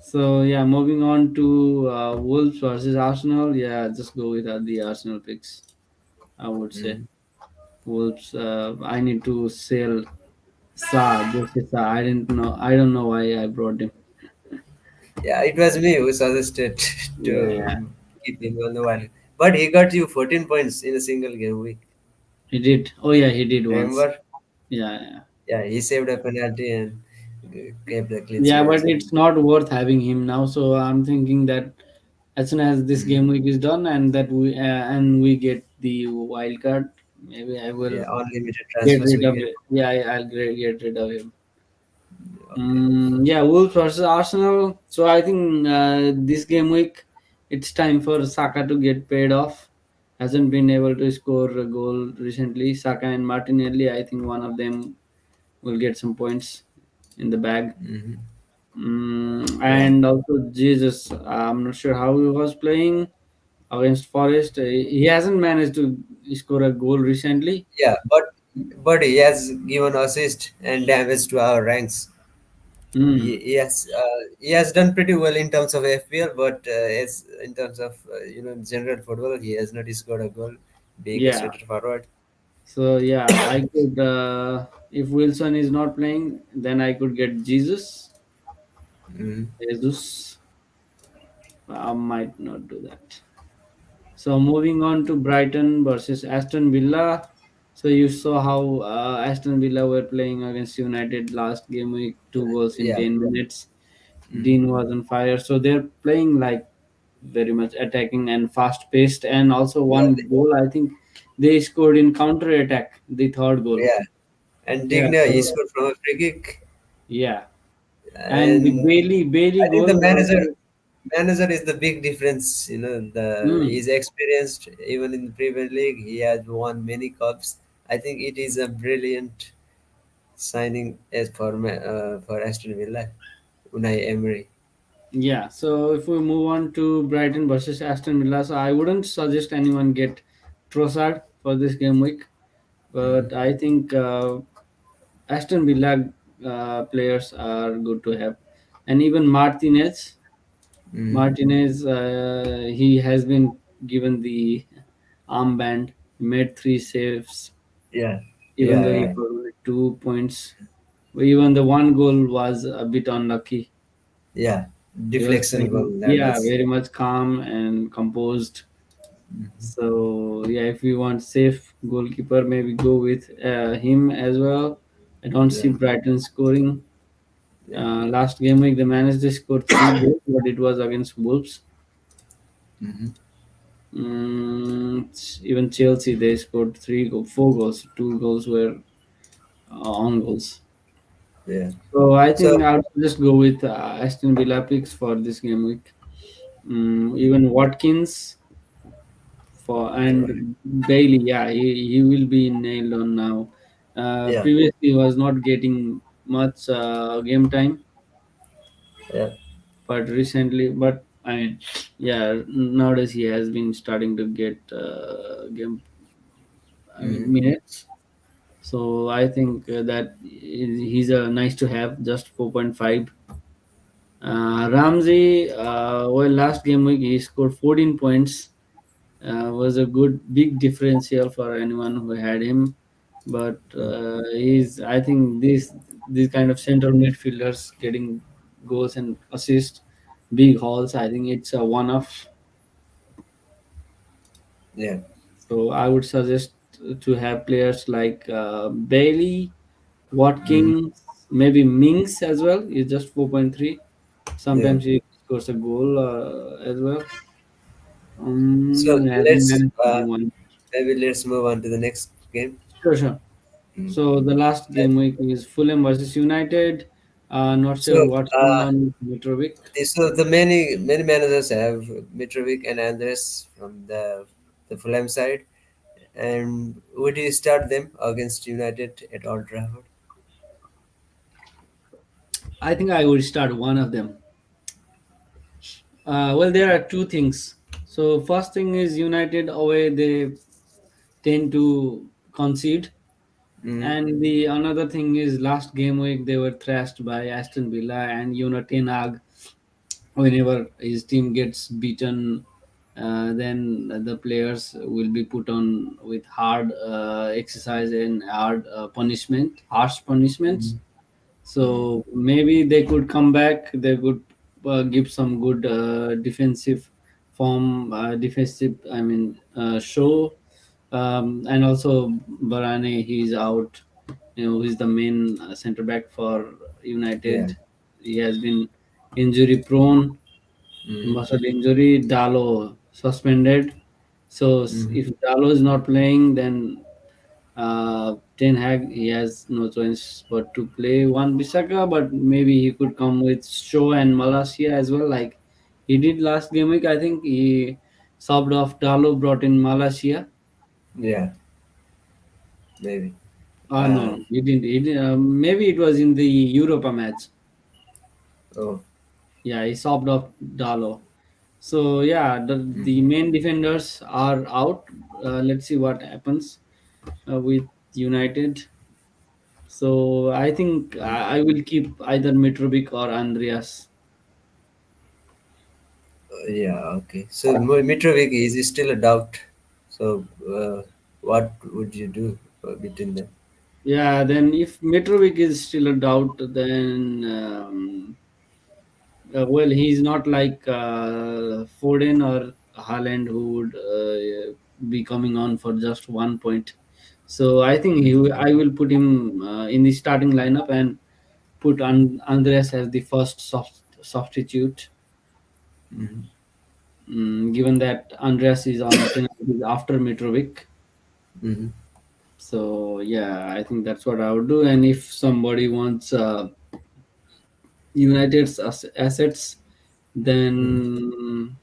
So yeah, moving on to Wolves versus Arsenal. Yeah, just go with the Arsenal picks. I would say Mm. Wolves. I need to sell Jose Sa. I didn't know. I don't know why I brought him. Yeah, it was me who suggested Yeah, to keep him on the wall. But he got you 14 points in a single game week. he did. Oh yeah, he did once. Remember? Yeah, yeah. Yeah, he saved a penalty and kept the clean Yeah, sheet but as well. it's not worth having him now. So I'm thinking that as soon as this Mm. game week is done and we get the wild card, maybe I will Yeah, unlimited get transfers rid we of get. it. Yeah, I'll get rid of him. Okay. Yeah, Wolves versus Arsenal. So I think this game week it's time for Saka to get paid off. Hasn't been able to score a goal recently. Saka and Martinelli. I think one of them will get some points in the bag. Hmm. Yeah. And also Jesus, I'm not sure how he was playing against Forest. He hasn't managed to score a goal recently. Yeah, but he has given assist and damage to our ranks. Mm, He has done pretty well in terms of FPL, but as in terms of general football, he has not scored a goal, being a yeah. center forward. So yeah, I could if Wilson is not playing, then I could get Mm. Jesus. I might not do that. So moving on to Brighton versus Aston Villa. So you saw how Aston Villa were playing against United last game week, 2 goals in Yeah. 10 minutes. Mm. Dean was on fire. So they're playing like very much attacking and fast paced. And also Yeah, one goal, I think they scored in counter attack, the third goal. yeah. And Yeah. Digna, he So scored from a free kick, yeah. And the and Bailey I think goal the also. manager is the big difference. Mm, He's experienced even in the Premier League. He has won many cups. I think it is a brilliant signing as for Aston Villa, Unai Emery. yeah. So if we move on to Brighton versus Aston Villa, so I wouldn't suggest anyone get Trossard for this game week, Mm. but I think Aston Villa players are good to have, and even Martinez. Mm. Martinez, he has been given the armband. He made 3 saves, Yeah, even yeah, though he right. got only 2 points. Even the one goal was a bit unlucky. Yeah, He was deflection goal. playing, That yeah, was. very much calm and composed. Mhm. So yeah, if we want safe goalkeeper, maybe go with him as well. I don't see Yeah, Brighton scoring. yeah. Last game week they managed to score 3 goals, but it was against Wolves. Hmm. Even Chelsea they scored 4 goals. 2 goals were on goals. Yeah. So I So think I'll just go with Aston Villa picks for this game week. Even Watkins for right. and Bailey, yeah, he will be nailed on now. Yeah, Previously, he was not getting much game time, yeah. but recently, but I mean, yeah, nowadays he has been starting to get game. I mean Hmm. minutes. So I think that he's a nice to have, just 4.5. Ramsey, well, last game week he scored 14 points. Was a good big differential for anyone who had him. But he's I think these kind of central midfielders getting goals and assists, big hauls. I think it's a one off. Yeah. So I would suggest to have players like Bailey, Mm. Watkins, maybe Mings as well. He's just 4.3. Yeah. Sometimes he scores a goal as well. So Yeah, he let's managed to do one. maybe let's move on to the next. game? Sure, sure. Mm. So the last game week is Fulham versus United. Not So, sure what's going on with Mitrovic. the many managers have Mitrovic and Andres from the Fulham side. And would you start them against United at Old Trafford? I think I would start one of them. Well, there are two things. So first thing is United away they tend to concede, Mm. and the another thing is last game week they were thrashed by Aston Villa, and Ten Hag, whenever his team gets beaten, then the players will be put on with hard exercise and hard punishment, harsh punishments. Mm. Mm. So maybe they could come back. They could give some good defensive form, defensive. I mean, show, and also Barane. He's out. He's the main center back for Yeah. United. He has been injury prone, Mm. muscle injury. Dalo suspended. So Mm. if Dalo is not playing, then Ten Hag he has no choice but to play one Bisaka, but maybe he could come with Shaw and Malasia as well, like he did last game week. I think he subbed off Dalo, brought in Malasia. Yeah. Maybe. No, Uh, no, he didn't. He didn't maybe it was in the Europa match. oh. Yeah, he subbed off Dalo. So yeah, the Mm. main defenders are out. Let's see what happens with United. So I think I will keep either Mitrovic or Andreas. Yeah. Okay. So Mitrovic is still a doubt. So what would you do between them? Yeah, then if Mitrovic is still a doubt, then well, he's not like Foden or Haaland who would be coming on for just 1 point. So I think I will put him in the starting lineup and put Andreas as the first substitute. Mm. Given that Andreas is on penalties after Mitrovic. Mm. So yeah, I think that's what I would do. And if somebody wants United's assets, Mm. then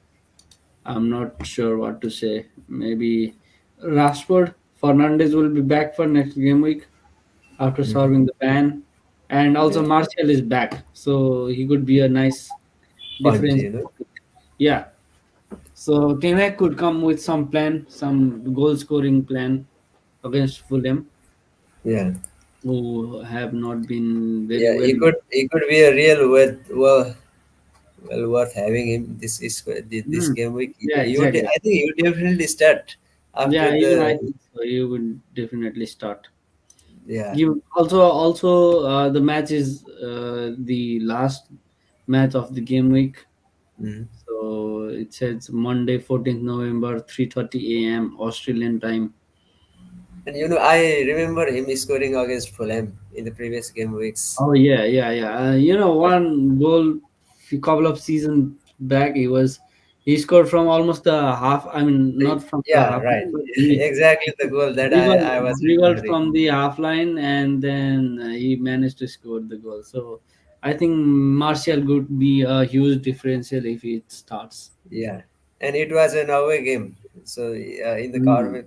I'm not sure what to say. Maybe Rashford, Fernandez will be back for next game week after Mm. serving the ban, and also Yeah. Martial is back, so he could be a nice Punt, difference. you know. Yeah. So Tenek could come with some plan, some goal scoring plan against Fulham, Yeah. who have not been very Yeah. well. He could be a real well worth having him. This Hmm. game week. Yeah, You would, exactly. I think you would definitely start Yeah, after even I the think so. You will definitely start. yeah. You also the match is the last match of the game week. Mm. So it says Monday, 14th November, 3:30 a.m. Australian time. And I remember him scoring against Fulham in the previous game weeks. Oh yeah, yeah, yeah. One goal a couple of seasons back, he scored from almost the half. I mean, not from the Yeah, half right. line, but he Exactly the goal that dribbled I was dribbled remembering. from the half line, and then he managed to score the goal. So I think Martial could be a huge differential if it starts. Yeah, and it was an away game. So in the Hmm. Cardiff,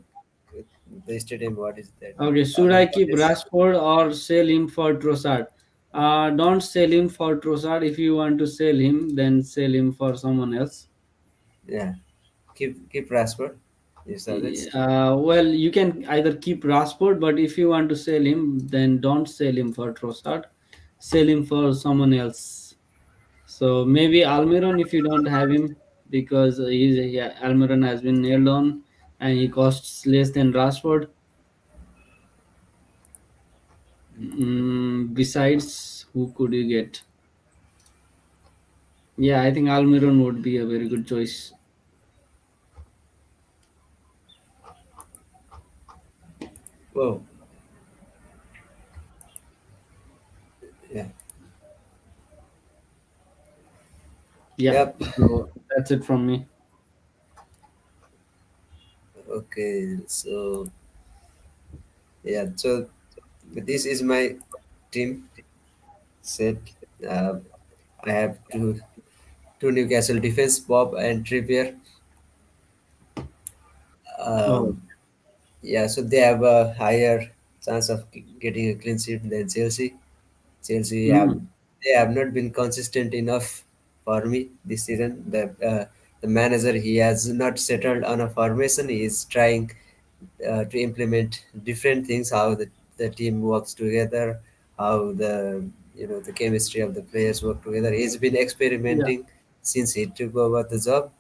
the stadium, what is that? Okay, should Cardiff I keep Cottage. Rashford or sell him for Trossard? Don't sell him for Trossard. If you want to sell him, then sell him for someone else. Yeah, keep Rashford. You suggest. Well, you can either keep Rashford, but if you want to sell him, then don't sell him for Trossard. Sell him for someone else. So maybe Almiron if you don't have him, because Almiron has been nailed on and he costs less than Rashford. Besides, who could you get? Yeah, I think Almiron would be a very good choice. Whoa. Yeah. Yeah, Yep. so that's it from me. Okay. So Yeah, so this is my team set. Uh, I have two Newcastle defense, Bob and Trippier. Oh. Um, yeah, so they have a higher chance of getting a clean sheet than Chelsea. Chelsea have Mm. they have not been consistent enough for me this season. The manager, he has not settled on a formation. He is trying to implement different things, how the team works together, how the chemistry of the players work together. He's been Yeah. experimenting since he took over the job,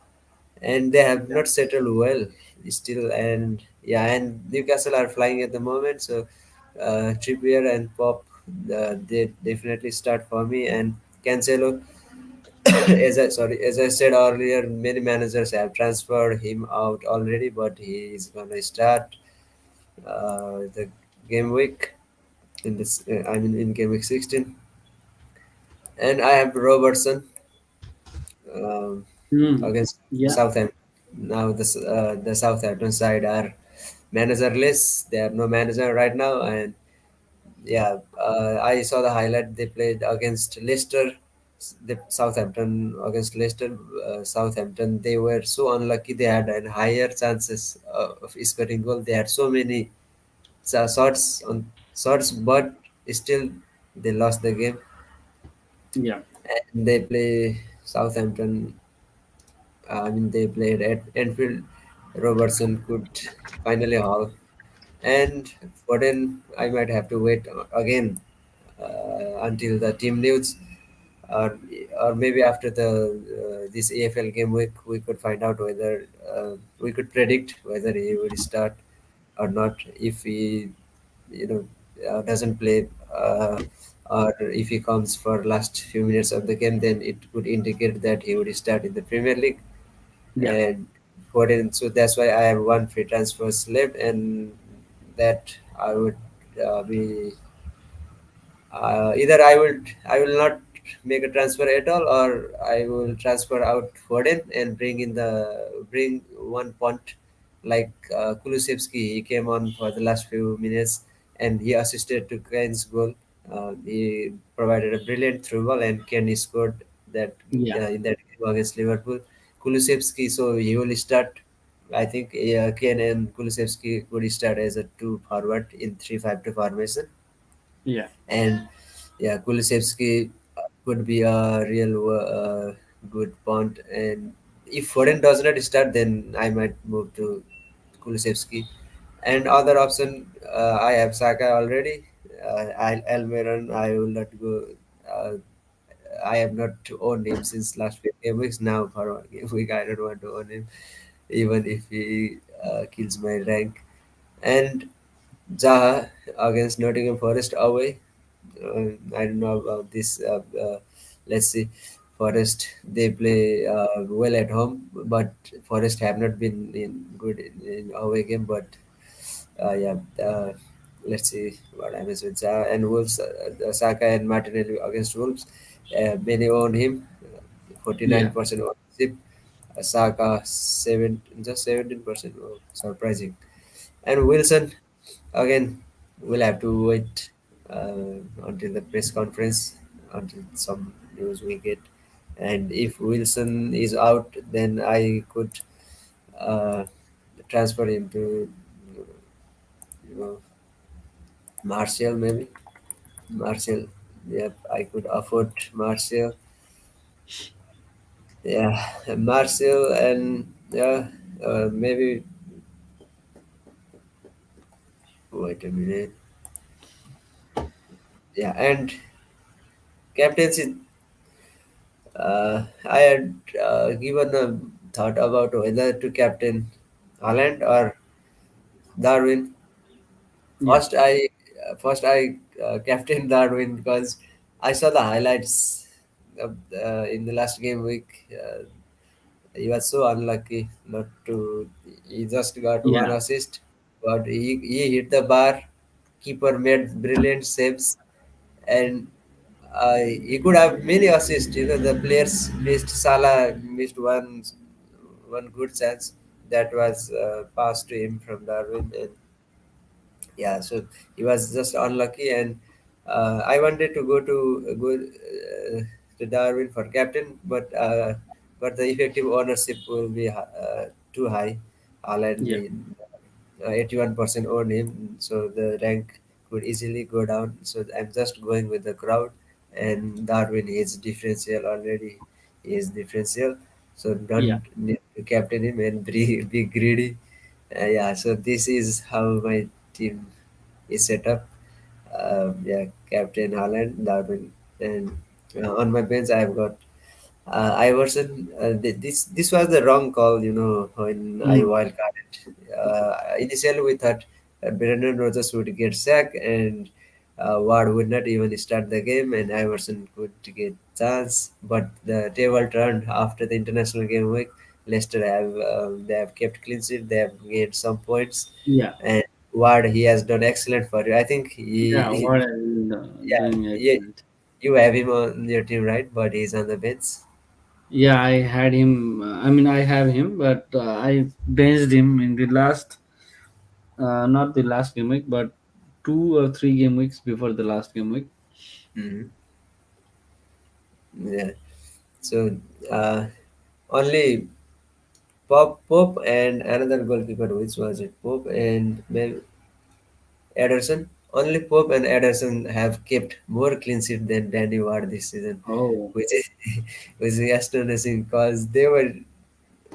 and they have Yeah. not settled well still. And yeah, and Newcastle are flying at the moment. So Trippier and Pop, they definitely start for me. And Cancelo, as I said earlier, many managers have transferred him out already, but he is gonna start the game week in this. I mean, in game week 16, and I have Robertson um, Mm. against Yeah. Southampton. Now the Southampton side are managerless. They have no manager right now, and yeah, I saw the highlight. They played against Leicester. The Southampton against Leicester. Southampton, they were so unlucky. They had higher chances of scoring goal. They had so many shots, but still they lost the game. Yeah. And they play Southampton. I mean, they played at Enfield. Robertson could finally haul. And Foden, I might have to wait again until the team news, or or maybe after the this AFL game week, we could find out whether we could predict whether he would start or not. If he, doesn't play, or if he comes for last few minutes of the game, then it would indicate that he would start in the Premier League. Yeah. And so that's why I have one free transfers left, and that I would be either I will not make a transfer at all, or I will transfer out Foden and bring one punt like Kulusevski. He came on for the last few minutes and he assisted to Kane's goal. He provided a brilliant through ball and Kane scored that Yeah. in that game against Liverpool. Kulusevski, so he will start. I think Kane and Kulusevski could start as a two forward in 3-5-2 formation. Yeah. And yeah, Kulusevski could be a real good punt. And if Foden does not start, then I might move to Kulusevski. And other option, I have Saka already. Almiron, I will not go. Uh, I have not owned him since last few game weeks. Now for one game week, I don't want to own him, even if he kills my rank. And Zaha against Nottingham Forest away. I don't know about this. Let's see. Forest, they play well at home, but Forest have not been in good in away game. But yeah, let's see what happens with Zaha and Wolves. Saka and Martinelli against Wolves. Many own him. Yeah. 49% ownership. Saka 17%. Oh, surprising. And Wilson, again, we'll have to wait until the press conference, until some news we get. And if Wilson is out, then I could uh, transfer him to, you know, Martial maybe. Martial, yep, I could afford Martial. Yeah, Martial and yeah, maybe. Wait a minute. Yeah, and captaincy. I had given a thought about whether to captain Holland or Darwin. Yeah. First I captained Darwin because I saw the highlights in the last game week. He was so unlucky not to. He just got one Yeah. assist, but he hit the bar. Keeper made brilliant saves, and he could have many assists. The players missed. Salah missed one good chance that was passed to him from Darwin, and Yeah, so he was just unlucky, and I wanted to go to Darwin for captain, but the effective ownership will be too high. Haaland Yeah, in 81% own him, so the rank could easily go down. So I'm just going with the crowd, and Darwin is differential already. He is differential, so yeah, don't need to captain him and be greedy. Yeah, so this is how my team is set up. Yeah, Captain Haaland, Darwin, and on my bench I've got Iverson. This was the wrong call, when I mm, wildcarded. Initially, we thought Brendan Rodgers would get sacked and Ward would not even start the game, and Iverson could get chance. But the table turned after the international game week. Leicester they have kept clean sheet. They have gained some points, yeah, and Ward he has done excellent for you. I think yeah. What I've been yeah, doing yeah, excellent. you have him on your team, right? But he's on the bench. Yeah, I had him. I mean, I have him, but I benched him in the last, not the last game week, but 2 or 3 game weeks before the last game week. Mhm. Yeah. So uh, only Pope and another goalkeeper, which was it? Pope and maybe Ederson. Only Pope and Ederson have kept more clean sheet than Danny Ward this season, Oh, which is which is astonishing because they were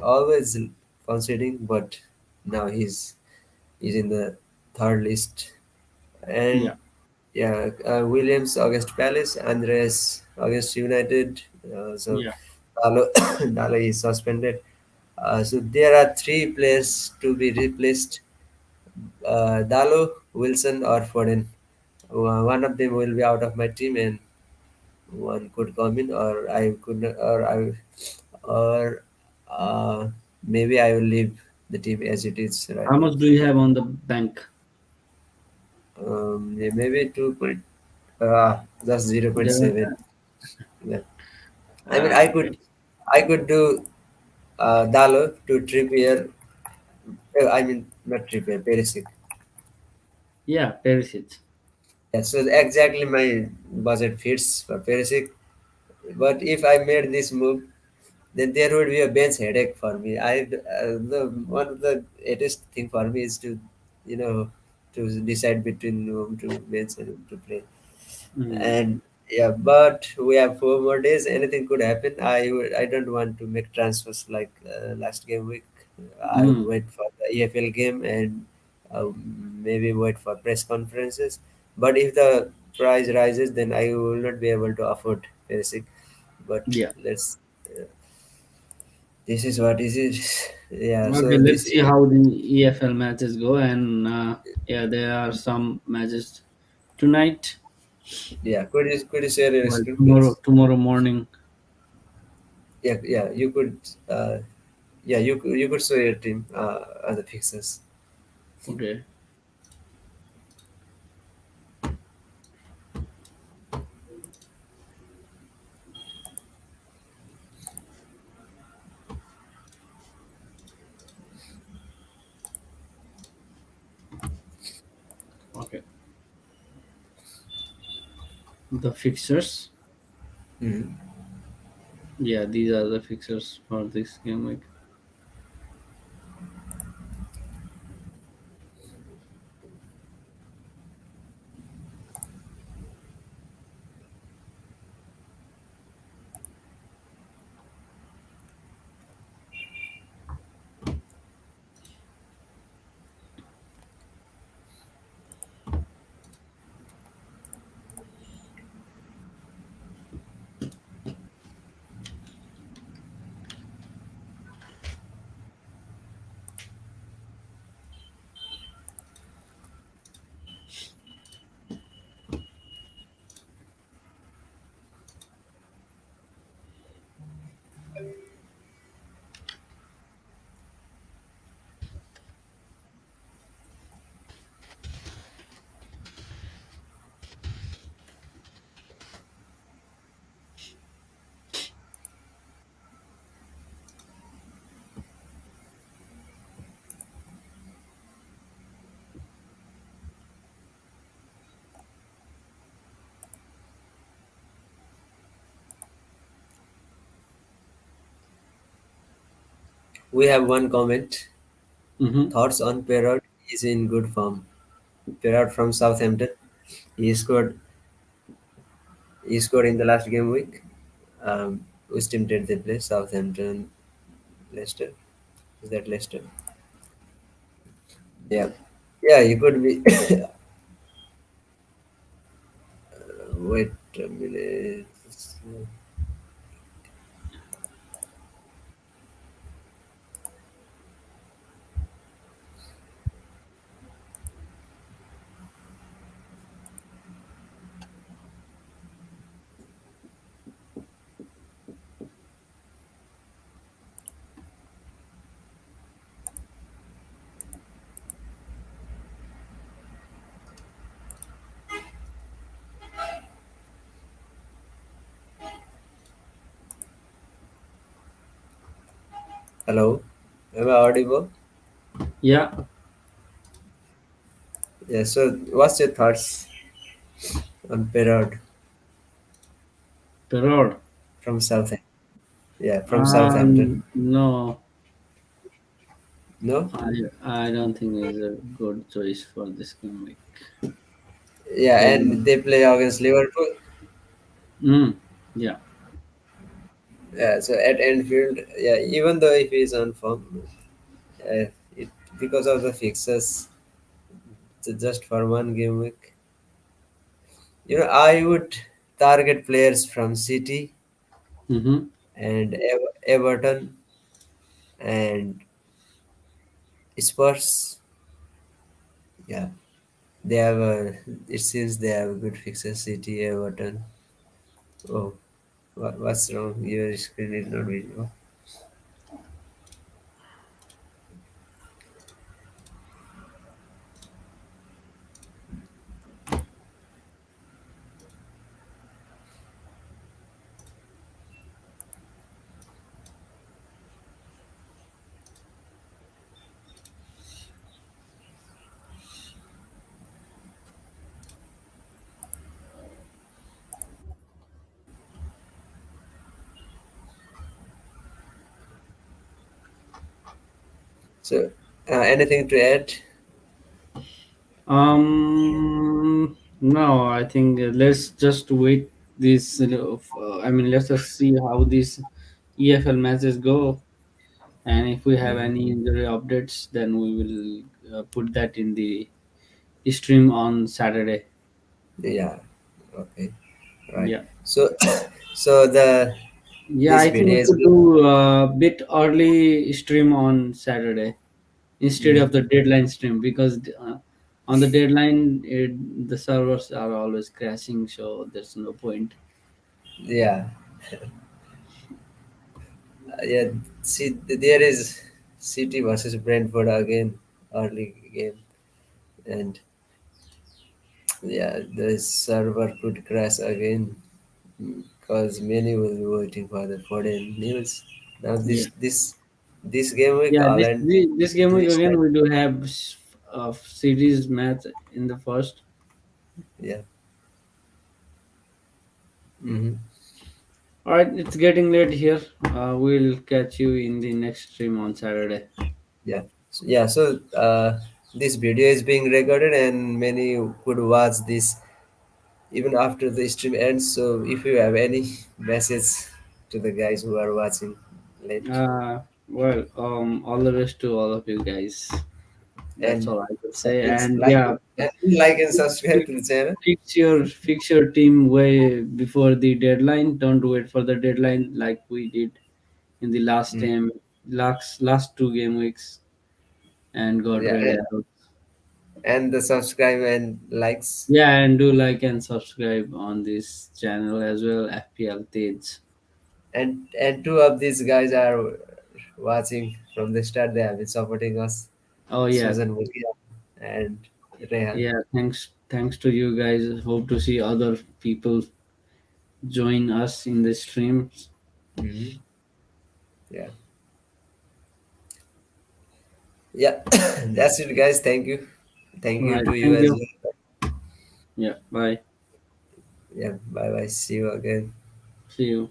always conceding, but now he's in the third list. And yeah, yeah, Williams against Palace, Andres against United. So yeah. Dalo, Dalo is suspended. So there are three players to be replaced: Dalo, Wilson, or Foden. One of them will be out of my team, and one could come in, or I could, not, or maybe I will leave the team as it is right How now. much do you have on the bank? Yeah, maybe just Yeah. 0.7. Yeah. I mean, Okay. I could do Dalo to Trippier. I mean, not Trippier, Perisic. Yeah, Perisic. Yeah, so exactly my budget fits for Perisic. But if I made this move, then there would be a bench headache for me. The one of the latest thing for me is you know, to decide between whom to bench and whom to play. Mm, And yeah, but we have 4 more days. Anything could happen. I don't want to make transfers like last game week. I will mm, wait for the EFL game and maybe wait for press conferences. But if the price rises, then I will not be able to afford basic. But yeah. this is what is it. Yeah. Okay, So let's this see how the EFL matches go. And yeah, there are some matches tonight. yeah. Could you share your Well, screen, tomorrow, please? tomorrow morning. Yeah. Yeah. You could. Yeah. You could show your team the fixtures. Okay. Okay. The fixtures. Mhm. Yeah, these are the fixtures for this game week. We have one comment. Mm-hmm. Thoughts on Perrot is in good form. Perrot from Southampton. He scored. He scored in the last game week. Which team did they play? Southampton, Leicester. Is that Leicester? Yeah. Yeah, you could be. Wait a minute. Hello. Am I audible? Yeah, Yeah. So, what's your thoughts on Perrot Perrault. from Southampton? Yeah, from Southampton. No, No. I don't think it's a good choice for this game week. Yeah, So, and they play against Liverpool. yeah, Yeah, so at Anfield, yeah, even though if he's on form, it because of the fixes, just for one game week. I would target players from City mm-hmm. and Everton and Spurs. Yeah, they have a. It seems they have good fixes. City, Everton. Oh, what's wrong? Your screen is not visible. So, anything to add? No, I think let's just wait this. I mean, let's just see how these EFL matches go, and if we have Mhm. any injury updates, then we will put that in the stream on Saturday. Yeah. Okay. Right. Yeah, So, so yeah. this I think video we is could good. do a bit early stream on Saturday instead Mhm. of the deadline stream because on the deadline the servers are always crashing, so there's no point. Yeah. Yeah. See, there is City versus Brentford again, early game, and yeah, the server could crash again because many will be waiting for the foreign news. Now, Yeah. this game week, Yeah, Ireland this game week twist. again we do have series match in the first. Yeah. Hmm. All right, it's getting late here. We'll catch you in the next stream on Saturday. Yeah. Yeah. So, this video is being recorded, and many could watch this even after the stream ends. So if you have any message to the guys who are watching late, All the best to all of you guys. That's and all I could say. please And yeah, like and subscribe to the channel. fix your team way before the deadline. Don't wait for the deadline like we did in the Mm. last two game weeks and got Yeah, red arrows. and the subscribe and likes, Yeah, and do like and subscribe on this channel as well, FPL Tej. and two of these guys are watching from the start. They have been supporting us, Oh yeah, Susan Mukia and Rehan. yeah. Thanks to you guys. Hope to see other people join us in the streams. Hmm. Yeah, yeah. That's it, guys. Thank All you right, to you thank as you. well. Yeah, bye. Yeah, bye bye. See you again. See you.